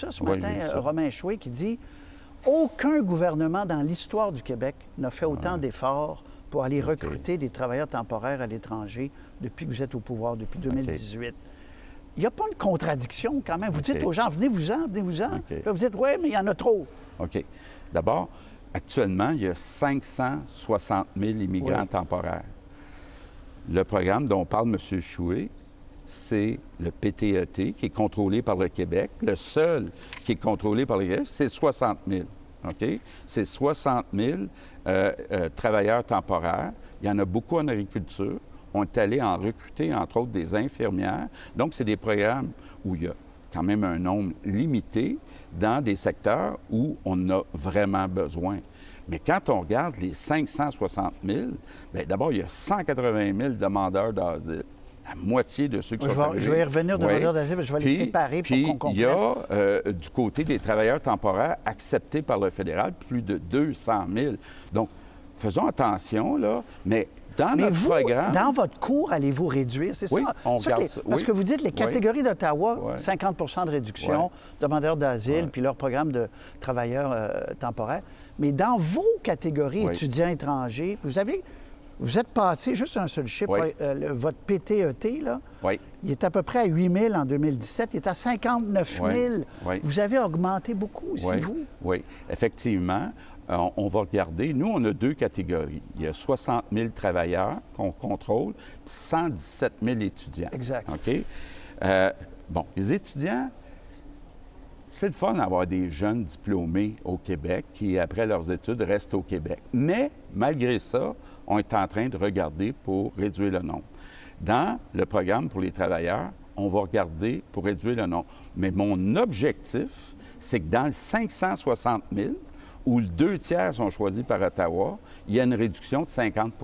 Ça, ce matin, Romain Chouet qui dit « Aucun gouvernement dans l'histoire du Québec n'a fait autant d'efforts pour aller recruter des travailleurs temporaires à l'étranger depuis que vous êtes au pouvoir, depuis 2018. Il n'y a pas une contradiction quand même. Vous dites aux gens « Venez-vous-en, venez-vous-en. » Là, vous dites « Oui, mais il y en a trop. » OK. D'abord, actuellement, il y a 560 000 immigrants temporaires. Le programme dont parle M. Chouet, c'est le PTET, qui est contrôlé par le Québec. Le seul qui est contrôlé par le Québec, c'est 60 000. OK? C'est 60 000 travailleurs temporaires. Il y en a beaucoup en agriculture. On est allé en recruter, entre autres, des infirmières. Donc, c'est des programmes où il y a quand même un nombre limité dans des secteurs où on a vraiment besoin. Mais quand on regarde les 560 000, bien, d'abord, il y a 180 000 demandeurs d'asile. La moitié de ceux qui sont arrivés. Je vais y revenir demandeurs d'asile, mais je vais les séparer pour qu'on comprenne. Il y a, du côté des travailleurs temporaires acceptés par le fédéral, plus de 200 000. Donc, faisons attention, là, mais dans notre programme... Dans votre cours, allez-vous réduire, c'est oui, ça? On regarde ça. Parce que vous dites les catégories d'Ottawa, 50 de réduction, demandeurs d'asile, puis leur programme de travailleurs temporaires. Mais dans vos catégories étudiants étrangers, vous êtes passé, juste un seul chiffre, votre PTET, là, il est à peu près à 8 000 en 2017, il est à 59 000. Vous avez augmenté beaucoup aussi, vous? Oui, effectivement. On va regarder. Nous, on a deux catégories. Il y a 60 000 travailleurs qu'on contrôle, puis 117 000 étudiants. Exact. OK? Bon, les étudiants, c'est le fun d'avoir des jeunes diplômés au Québec qui, après leurs études, restent au Québec. Mais, malgré ça, on est en train de regarder pour réduire le nombre. Dans le programme pour les travailleurs, on va regarder pour réduire le nombre. Mais mon objectif, c'est que dans le 560 000, où le 2 tiers sont choisis par Ottawa, il y a une réduction de 50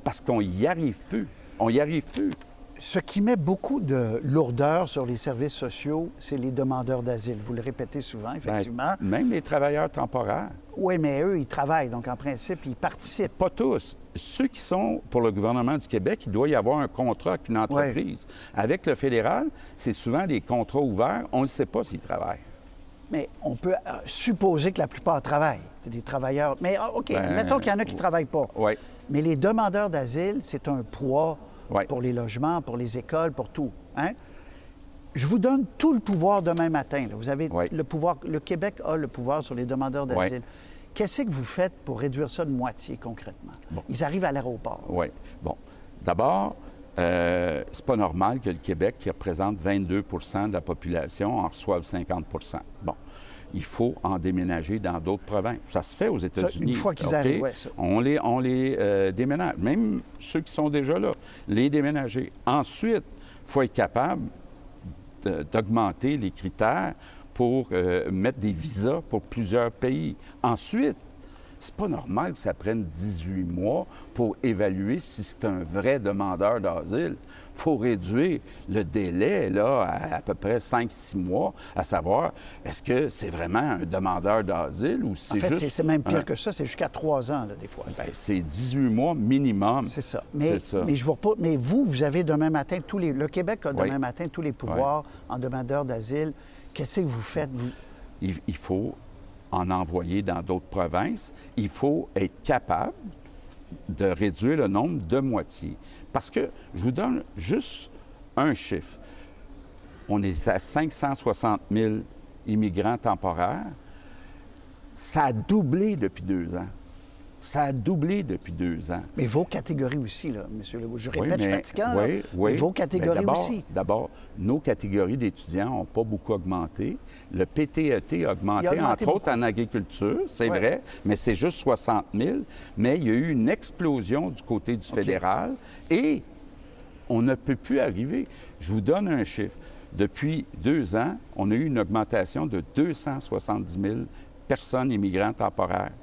parce qu'on n'y arrive plus. On n'y arrive plus. Ce qui met beaucoup de lourdeur sur les services sociaux, c'est les demandeurs d'asile. Vous le répétez souvent, effectivement. Bien, même les travailleurs temporaires. Oui, mais eux, ils travaillent, donc en principe, ils participent. Pas tous. Ceux qui sont pour le gouvernement du Québec, il doit y avoir un contrat avec une entreprise. Avec le fédéral, c'est souvent des contrats ouverts. On ne sait pas s'ils travaillent. Mais on peut supposer que la plupart travaillent. C'est des travailleurs. Mais OK, mettons qu'il y en a qui ne travaillent pas. Mais les demandeurs d'asile, c'est un poids pour les logements, pour les écoles, pour tout. Hein? Je vous donne tout le pouvoir demain matin. Là. Vous avez le pouvoir. Le Québec a le pouvoir sur les demandeurs d'asile. Qu'est-ce que vous faites pour réduire ça de moitié, concrètement? Ils arrivent à l'aéroport. Oui. Bon. D'abord, c'est pas normal que le Québec, qui représente 22 de la population, en reçoive 50 Bon. Il faut en déménager dans d'autres provinces. Ça se fait aux États-Unis. Une fois qu'ils arrivent, ça. On les déménage. Même ceux qui sont déjà là, les déménager. Ensuite, il faut être capable d'augmenter les critères pour mettre des visas pour plusieurs pays. Ensuite, c'est pas normal que ça prenne 18 mois pour évaluer si c'est un vrai demandeur d'asile. Il faut réduire le délai là, à peu près 5-6 mois, à savoir, est-ce que c'est vraiment un demandeur d'asile ou c'est juste... En fait, c'est même pire que ça, c'est jusqu'à 3 ans, là, des fois. Bien, c'est 18 mois minimum. C'est ça. Mais vous avez demain matin le Québec a demain matin tous les pouvoirs en demandeur d'asile. Qu'est-ce que vous faites, vous? Il faut en envoyer dans d'autres provinces. Il faut être capable de réduire le nombre de moitié. Parce que, je vous donne juste un chiffre. On est à 560 000 immigrants temporaires. Ça a doublé depuis 2 ans. Ça a doublé depuis 2 ans. Mais vos catégories aussi, là, M. Legault. Je répète, je suis fatigant, mais vos catégories aussi. D'abord, nos catégories d'étudiants n'ont pas beaucoup augmenté. Le PTET a augmenté, entre autres, en agriculture, c'est vrai, mais c'est juste 60 000. Mais il y a eu une explosion du côté du fédéral et on ne peut plus arriver. Je vous donne un chiffre. Depuis 2 ans, on a eu une augmentation de 270 000 personnes immigrantes temporaires.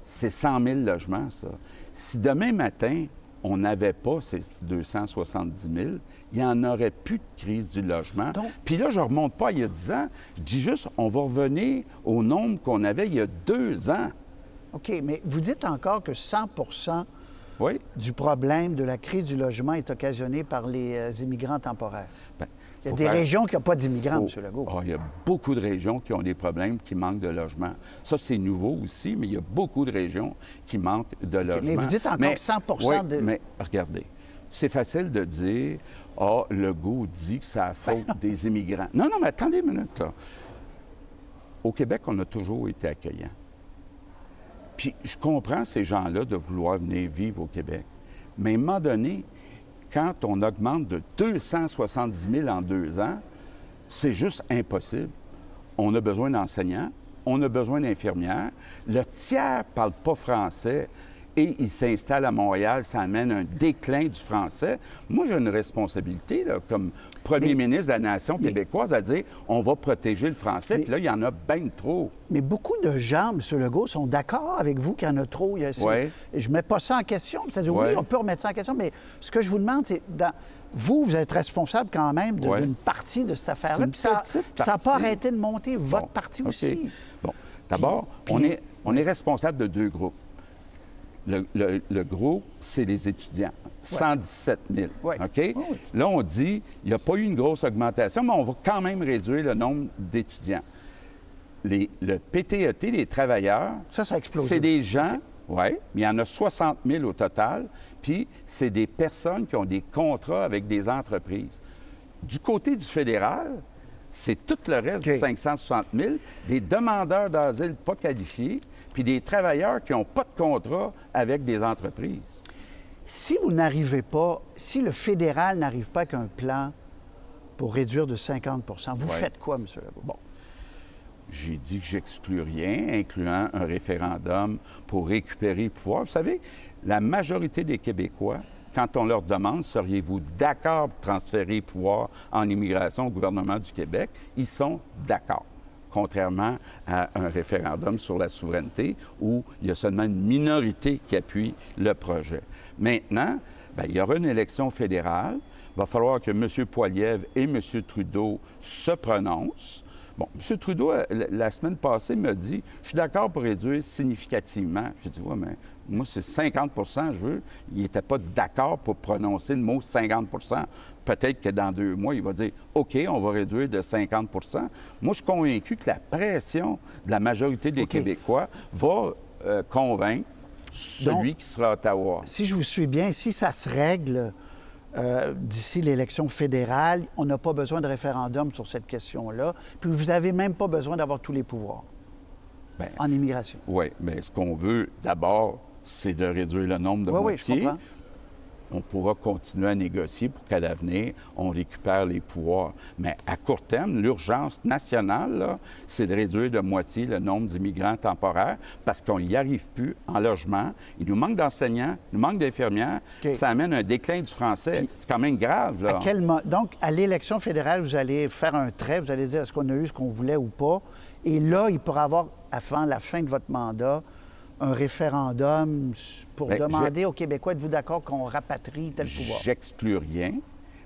C'est 100 000 logements, ça. Si demain matin, on n'avait pas ces 270 000, il n'y en aurait plus de crise du logement. Puis là, je ne remonte pas il y a 10 ans. Je dis juste, on va revenir au nombre qu'on avait il y a 2 ans. OK, mais vous dites encore que 100 du problème de la crise du logement est occasionné par les immigrants temporaires. Bien, Il y a des régions qui n'ont pas d'immigrants, M. Legault. Il y a beaucoup de régions qui ont des problèmes, qui manquent de logement. Ça, c'est nouveau aussi, mais il y a beaucoup de régions qui manquent de logement. Mais vous dites encore 100 de... mais regardez, c'est facile de dire « Ah, Legault dit que c'est la faute des immigrants. » Non, mais attendez une minute, là. Au Québec, on a toujours été accueillants. Puis je comprends ces gens-là de vouloir venir vivre au Québec. Mais à un moment donné, quand on augmente de 270 000 en 2 ans, c'est juste impossible. On a besoin d'enseignants, on a besoin d'infirmières. Le tiers ne parle pas français et il s'installe à Montréal, ça amène un déclin du français. Moi, j'ai une responsabilité, là, comme premier ministre de la nation québécoise, à dire on va protéger le français, puis là, il y en a bien trop. Mais beaucoup de gens, M. Legault, sont d'accord avec vous qu'il y en a trop. Je ne mets pas ça en question. C'est-à-dire, oui, on peut remettre ça en question, mais ce que je vous demande, c'est... Vous êtes responsable quand même d'une partie de cette affaire-là. Puis ça n'a pas arrêté de monter votre parti aussi. Bon, d'abord, on est responsable de 2 groupes. Le gros, c'est les étudiants. 117 000. OK? Là, on dit, il n'y a pas eu une grosse augmentation, mais on va quand même réduire le nombre d'étudiants. Le PTET, les travailleurs, ça a explosé. C'est des gens, mais il y en a 60 000 au total, puis c'est des personnes qui ont des contrats avec des entreprises. Du côté du fédéral, c'est tout le reste de 560 000, des demandeurs d'asile pas qualifiés, puis des travailleurs qui n'ont pas de contrat avec des entreprises. Si vous n'arrivez pas, si le fédéral n'arrive pas avec un plan pour réduire de 50 vous faites quoi, M. Legault? Bon. J'ai dit que j'exclus rien, incluant un référendum pour récupérer le pouvoir. Vous savez, la majorité des Québécois, quand on leur demande « seriez-vous d'accord pour transférer le pouvoir en immigration au gouvernement du Québec », ils sont d'accord. Contrairement à un référendum sur la souveraineté où il y a seulement une minorité qui appuie le projet. Maintenant, il y aura une élection fédérale. Il va falloir que M. Poilievre et M. Trudeau se prononcent. Bon, M. Trudeau, la semaine passée, m'a dit « Je suis d'accord pour réduire significativement. » J'ai dit « Oui, mais moi, c'est 50 je veux. » Il n'était pas d'accord pour prononcer le mot 50 Peut-être que dans 2 mois, il va dire « OK, on va réduire de 50 » Moi, je suis convaincu que la pression de la majorité des Québécois va convaincre celui qui sera à Ottawa. Si je vous suis bien, si ça se règle d'ici l'élection fédérale, on n'a pas besoin de référendum sur cette question-là. Puis vous n'avez même pas besoin d'avoir tous les pouvoirs en immigration. Oui, mais ce qu'on veut d'abord, c'est de réduire le nombre de moitié. Oui, je comprends. On pourra continuer à négocier pour qu'à l'avenir, on récupère les pouvoirs. Mais à court terme, l'urgence nationale, là, c'est de réduire de moitié le nombre d'immigrants temporaires parce qu'on n'y arrive plus en logement. Il nous manque d'enseignants, il nous manque d'infirmières. Ça amène un déclin du français. C'est quand même grave, là. Donc, à l'élection fédérale, vous allez faire un trait, vous allez dire est-ce qu'on a eu ce qu'on voulait ou pas. Et là, il pourra y avoir, avant la fin de votre mandat, un référendum pour demander aux Québécois, êtes-vous d'accord qu'on rapatrie tel pouvoir? J'exclus rien,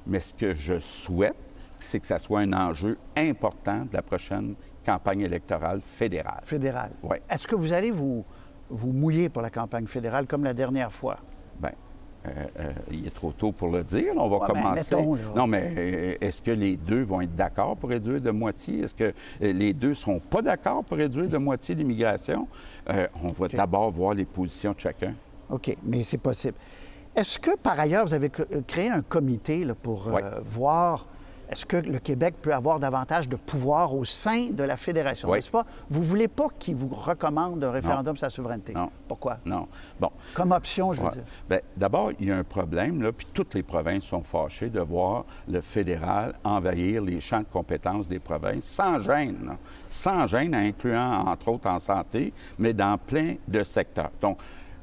mais ce que je souhaite, c'est que ça soit un enjeu important de la prochaine campagne électorale fédérale. Fédérale. Oui. Est-ce que vous allez vous mouiller pour la campagne fédérale comme la dernière fois? Bien, il est trop tôt pour le dire. On va commencer. Mettons, non, mais est-ce que les 2 vont être d'accord pour réduire de moitié? Est-ce que les 2 ne seront pas d'accord pour réduire de moitié l'immigration? On va d'abord voir les positions de chacun. OK, mais c'est possible. Est-ce que, par ailleurs, vous avez créé un comité là, pour voir est-ce que le Québec peut avoir davantage de pouvoir au sein de la Fédération, n'est-ce pas? Vous ne voulez pas qu'il vous recommande un référendum sur la souveraineté? Non. Pourquoi? Non. Bon. Comme option, je veux dire. Bien, d'abord, il y a un problème, là, puis toutes les provinces sont fâchées de voir le fédéral envahir les champs de compétences des provinces sans gêne, là. Sans gêne, incluant, entre autres, en santé, mais dans plein de secteurs. Donc,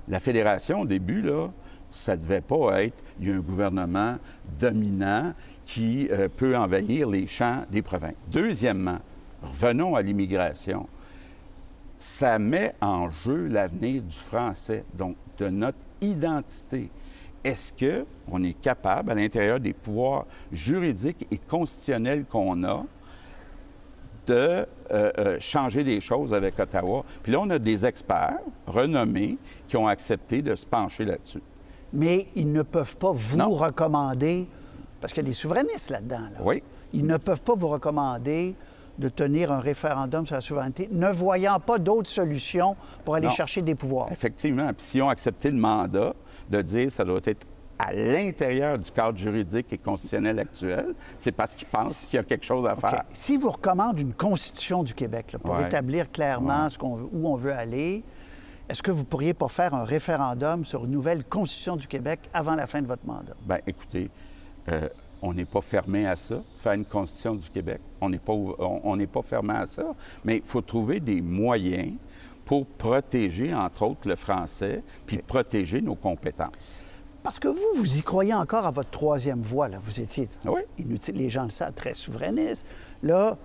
la Fédération, au début, là, ça ne devait pas être « il y a un gouvernement dominant qui peut envahir les champs des provinces ». Deuxièmement, revenons à l'immigration. Ça met en jeu l'avenir du français, donc de notre identité. Est-ce qu'on est capable, à l'intérieur des pouvoirs juridiques et constitutionnels qu'on a, de changer des choses avec Ottawa? Puis là, on a des experts renommés qui ont accepté de se pencher là-dessus. Mais ils ne peuvent pas vous recommander, parce qu'il y a des souverainistes là-dedans. Là. Oui. ils ne peuvent pas vous recommander de tenir un référendum sur la souveraineté, ne voyant pas d'autres solutions pour aller chercher des pouvoirs. Effectivement. Puis s'ils ont accepté le mandat de dire que ça doit être à l'intérieur du cadre juridique et constitutionnel actuel, c'est parce qu'ils pensent qu'il y a quelque chose à faire. Si vous recommandez une constitution du Québec là, pour établir clairement où on veut aller, est-ce que vous ne pourriez pas faire un référendum sur une nouvelle constitution du Québec avant la fin de votre mandat? Bien, écoutez, on n'est pas fermé à ça, faire une constitution du Québec. On n'est pas fermé à ça, mais il faut trouver des moyens pour protéger, entre autres, le français, puis protéger nos compétences. Parce que vous y croyez encore à votre troisième voie. Là. Vous étiez, inutile, les gens le savent, très souverainiste. Là,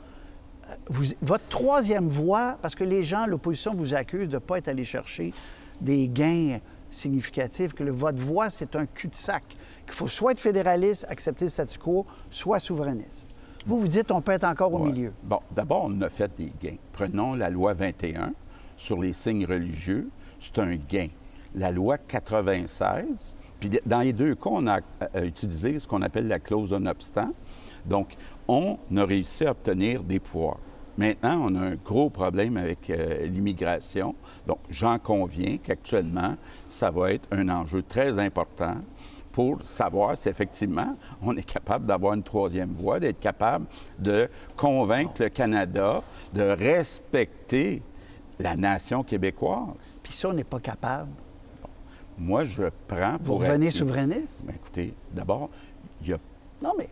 votre troisième voie, parce que les gens, l'opposition vous accuse de ne pas être allé chercher des gains significatifs, que votre voie, c'est un cul-de-sac, qu'il faut soit être fédéraliste, accepter le statu quo, soit souverainiste. Vous dites on peut être encore au milieu. Bon, d'abord, on a fait des gains. Prenons la loi 21 sur les signes religieux, c'est un gain. La loi 96, puis dans les deux cas, on a utilisé ce qu'on appelle la clause non-obstant. Donc, on a réussi à obtenir des pouvoirs. Maintenant, on a un gros problème avec l'immigration. Donc, j'en conviens qu'actuellement, ça va être un enjeu très important pour savoir si effectivement on est capable d'avoir une troisième voie, d'être capable de convaincre le Canada de respecter la nation québécoise. Puis ça, on n'est pas capable. Moi, je prends pour... Vous revenez souverainiste? Bien, écoutez, d'abord, il n'y a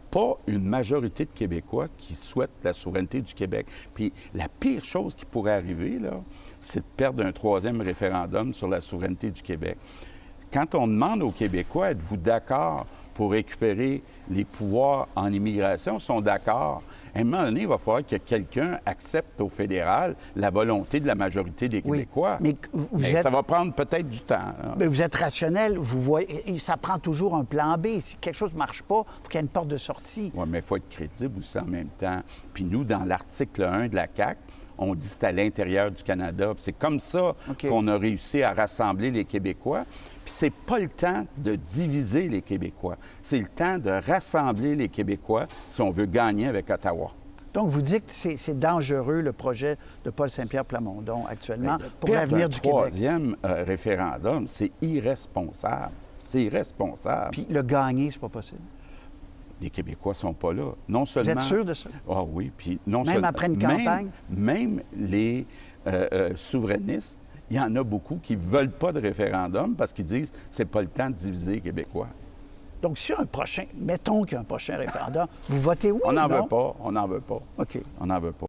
pas une majorité de Québécois qui souhaitent la souveraineté du Québec. Puis la pire chose qui pourrait arriver, là, c'est de perdre un troisième référendum sur la souveraineté du Québec. Quand on demande aux Québécois, êtes-vous d'accord pour récupérer les pouvoirs en immigration, ils sont d'accord. À un moment donné, il va falloir que quelqu'un accepte au fédéral la volonté de la majorité des Québécois. Mais ça va prendre peut-être du temps. Là. Mais vous êtes rationnel, vous voyez, et ça prend toujours un plan B. Si quelque chose ne marche pas, il faut qu'il y ait une porte de sortie. Oui, mais il faut être crédible aussi en même temps. Puis nous, dans l'article 1 de la CAQ, on dit que c'est à l'intérieur du Canada. Puis c'est comme ça qu'on a réussi à rassembler les Québécois. Puis c'est pas le temps de diviser les Québécois. C'est le temps de rassembler les Québécois si on veut gagner avec Ottawa. Donc, vous dites que c'est dangereux, le projet de Paul Saint-Pierre Plamondon, actuellement, pour l'avenir du Québec. Le troisième référendum, c'est irresponsable. C'est irresponsable. Puis le gagner, c'est pas possible. Les Québécois sont pas là. Non seulement... Vous êtes sûr de ça? Ah oui, puis non même après une campagne? Même les souverainistes, il y en a beaucoup qui ne veulent pas de référendum parce qu'ils disent que ce n'est pas le temps de diviser les Québécois. Donc, s'il y a un prochain, mettons qu'il y a un prochain référendum, vous votez oui? On n'en veut pas, on n'en veut pas. OK. On n'en veut pas.